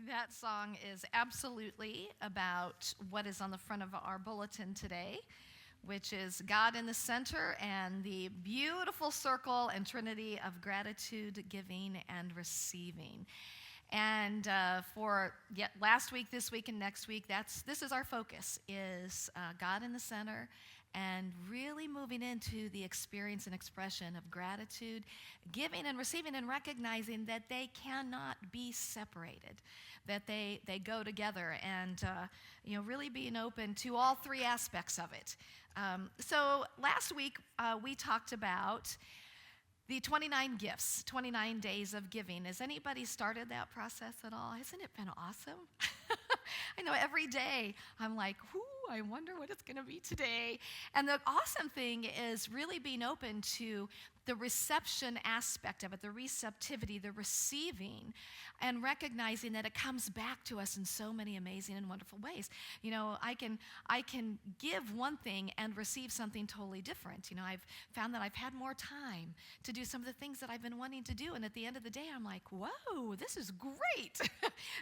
That song is absolutely about what is on the front of our bulletin today, which is God in the center and the beautiful circle and trinity of gratitude, giving, and receiving. And for last week, this week, and next week, this is our focus, is God in the center and really moving into the experience and expression of gratitude, giving and receiving, and recognizing that they cannot be separated, that they go together, and really being open to all three aspects of it. So last week, we talked about the 29 gifts, 29 days of giving. Has anybody started that process at all? Hasn't it been awesome? I know every day I'm like, I wonder what it's going to be today. And the awesome thing is really being open to the reception aspect of it, the receptivity, the receiving, and recognizing that it comes back to us in so many amazing and wonderful ways. You know, I can give one thing and receive something totally different. You know, I've found that I've had more time to do some of the things that I've been wanting to do, and at the end of the day, I'm like, whoa, this is great.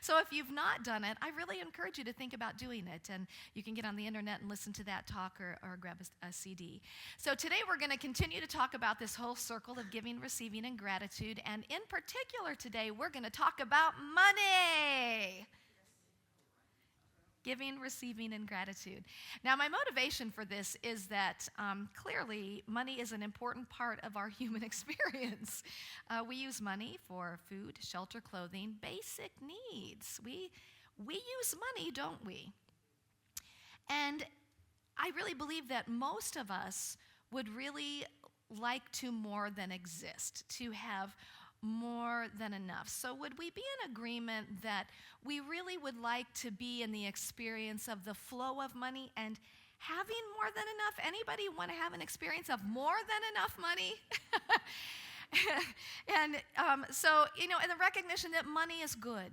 So if you've not done it, I really encourage you to think about doing it, and you can get on the internet and listen to that talk or grab a CD. So today we're going to continue to talk about this whole circle of giving, receiving, and gratitude, and in particular today, we're going to talk about money. Giving, receiving, and gratitude. Now, my motivation for this is that clearly money is an important part of our human experience. We use money for food, shelter, clothing, basic needs. We use money, don't we? And I really believe that most of us would really like to more than exist, to have more than enough. So would we be in agreement that we really would like to be in the experience of the flow of money and having more than enough? Anybody want to have an experience of more than enough money? And so, you know, and the recognition that money is good.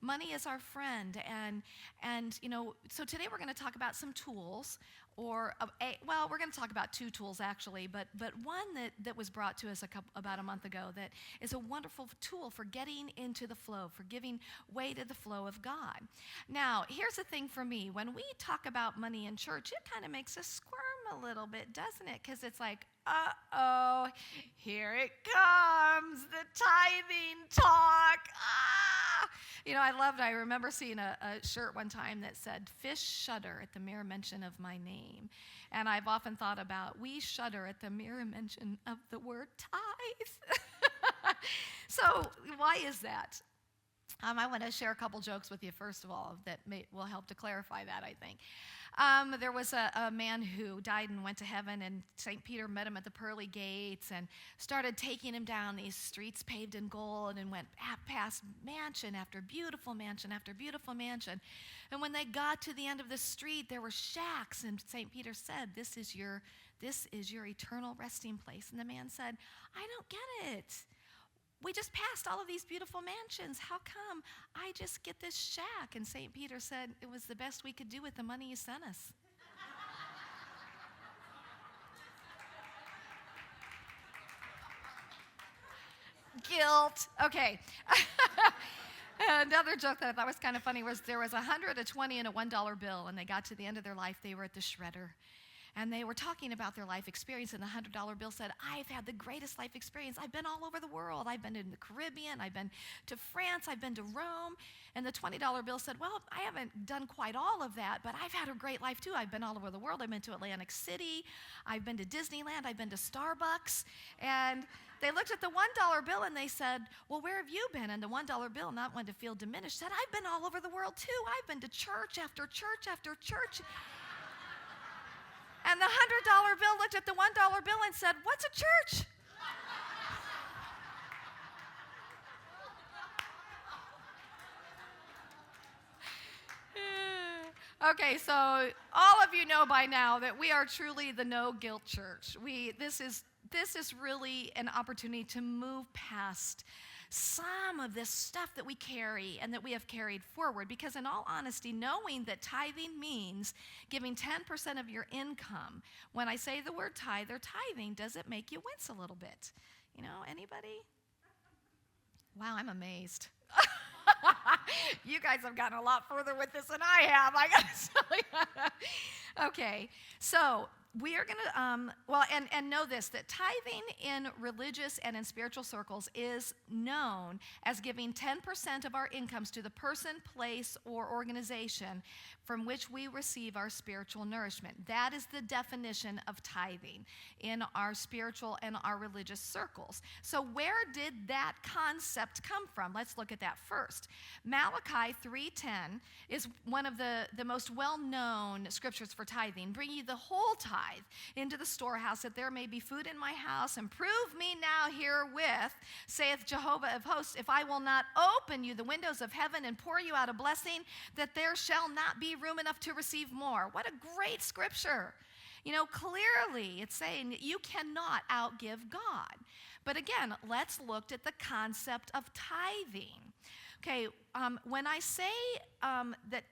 Money is our friend, and you know, so today we're going to talk about some tools, we're going to talk about two tools actually, but one that was brought to us about a month ago that is a wonderful tool for getting into the flow, for giving way to the flow of God. Now, here's the thing for me. When we talk about money in church, it kind of makes us squirm a little bit, doesn't it? Because it's like, uh-oh, here it comes, the tithing talk. You know, I remember seeing a shirt one time that said, "Fish shudder at the mere mention of my name." And I've often thought about, we shudder at the mere mention of the word tithe. So why is that? I want to share a couple jokes with you, first of all, that will help to clarify that, I think. There was a man who died and went to heaven, and St. Peter met him at the pearly gates and started taking him down these streets paved in gold and went past mansion after beautiful mansion after beautiful mansion. And when they got to the end of the street, there were shacks, and St. Peter said, this is your eternal resting place. And the man said, I don't get it. We just passed all of these beautiful mansions. How come I just get this shack? And St. Peter said, it was the best we could do with the money you sent us. Guilt. Okay. Another joke that I thought was kind of funny was there was $100, a $20, and a $1 bill, and they got to the end of their life. They were at the shredder. And they were talking about their life experience, and the $100 bill said, I've had the greatest life experience. I've been all over the world. I've been in the Caribbean. I've been to France. I've been to Rome. And the $20 bill said, well, I haven't done quite all of that, but I've had a great life too. I've been all over the world. I've been to Atlantic City. I've been to Disneyland. I've been to Starbucks. And they looked at the $1 bill and they said, well, where have you been? And the $1 bill, not one to feel diminished, said, I've been all over the world too. I've been to church after church after church. And the $100 bill looked at the $1 bill and said, what's a church? Okay, so all of you know by now that we are truly the no guilt church. This is really an opportunity to move past some of this stuff that we carry and that we have carried forward, because in all honesty, knowing that tithing means giving 10% of your income, when I say the word tithe or tithing, does it make you wince a little bit? You know, anybody? Wow, I'm amazed. You guys have gotten a lot further with this than I have, I got to tell you. Okay, so we are going to, and know this, that tithing in religious and in spiritual circles is known as giving 10% of our incomes to the person, place, or organization from which we receive our spiritual nourishment. That is the definition of tithing in our spiritual and our religious circles. So where did that concept come from? Let's look at that first. Malachi 3:10 is one of the most well-known scriptures for tithing. Bring ye the whole tithe into the storehouse, that there may be food in my house, and prove me now herewith, saith Jehovah of hosts, if I will not open you the windows of heaven and pour you out a blessing, that there shall not be room enough to receive more. What a great scripture. You know, clearly it's saying that you cannot outgive God. But again, let's look at the concept of tithing. Okay, when I say that,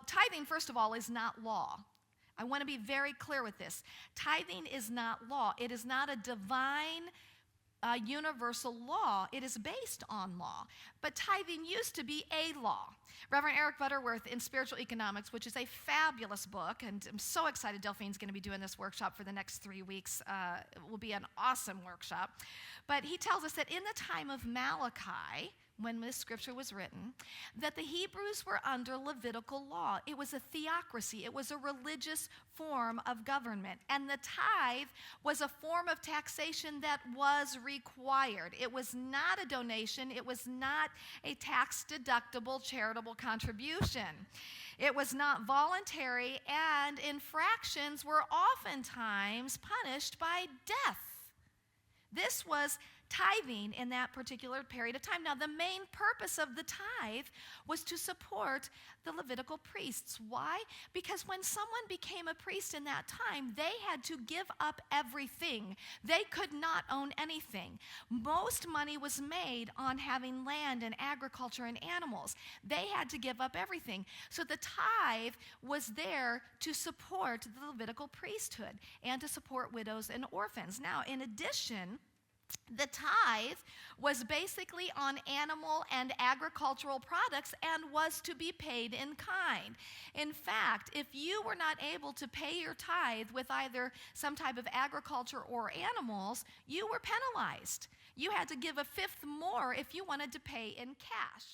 tithing, first of all, is not law. I want to be very clear with this. Tithing is not law. It is not a divine universal law. It is based on law. But tithing used to be a law. Reverend Eric Butterworth in Spiritual Economics, which is a fabulous book, and I'm so excited Delphine's going to be doing this workshop for the next 3 weeks. It will be an awesome workshop. But he tells us that in the time of Malachi, when this scripture was written, that the Hebrews were under Levitical law. It was a theocracy. It was a religious form of government. And the tithe was a form of taxation that was required. It was not a donation. It was not a tax-deductible charitable contribution. It was not voluntary, and infractions were oftentimes punished by death. This was tithing in that particular period of time. Now, the main purpose of the tithe was to support the Levitical priests. Why? Because when someone became a priest in that time, they had to give up everything. They could not own anything. Most money was made on having land and agriculture and animals. They had to give up everything. So the tithe was there to support the Levitical priesthood and to support widows and orphans. Now, in addition, the tithe was basically on animal and agricultural products and was to be paid in kind. In fact, if you were not able to pay your tithe with either some type of agriculture or animals, you were penalized. You had to give a fifth more if you wanted to pay in cash.